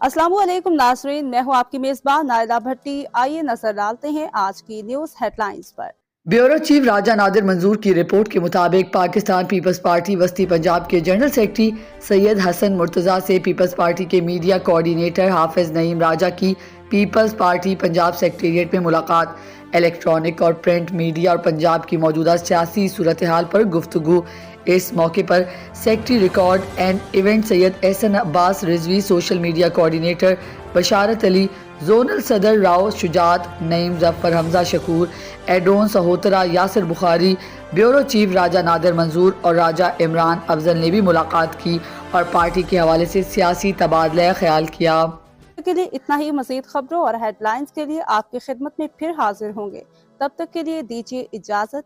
अस्सलामु अलैकुम नाज़रीन, मैं हूँ आपकी मेज़बान नाइला भट्टी। आइए नजर डालते हैं आज की न्यूज़ हेडलाइंस पर। ब्यूरो चीफ राजा नादिर मंजूर की रिपोर्ट के मुताबिक पाकिस्तान पीपल्स पार्टी वस्ती पंजाब के जनरल सेक्रेटरी सैयद हसन मुर्तज़ा से पीपल्स पार्टी के मीडिया कोऑर्डिनेटर हाफिज नईम राजा की पीपल्स पार्टी पंजाब सेक्रेटेरिएट में मुलाकात। इलेक्ट्रॉनिक और प्रिंट मीडिया और पंजाब की मौजूदा सियासी सूरत हाल पर गुफ्तगू। इस मौके पर secretary record and event Syed Ehsan Abbas Rizvi, social media coordinator Basharat Ali, zonal सदर राव शुजात, नईम जफर, हमजा शकूर, एडोन सहोतरा, यासिर बुखारी, ब्यूरो चीफ राजा नादिर मंजूर और राजा इमरान अफजल ने भी मुलाकात की और पार्टी के हवाले से सियासी तबादला ख्याल किया। के लिए इतना ही। मज़ीद खबरों और हेडलाइंस के लिए आपकी खिदमत में फिर हाजिर होंगे। तब तक के लिए दीजिए इजाज़त।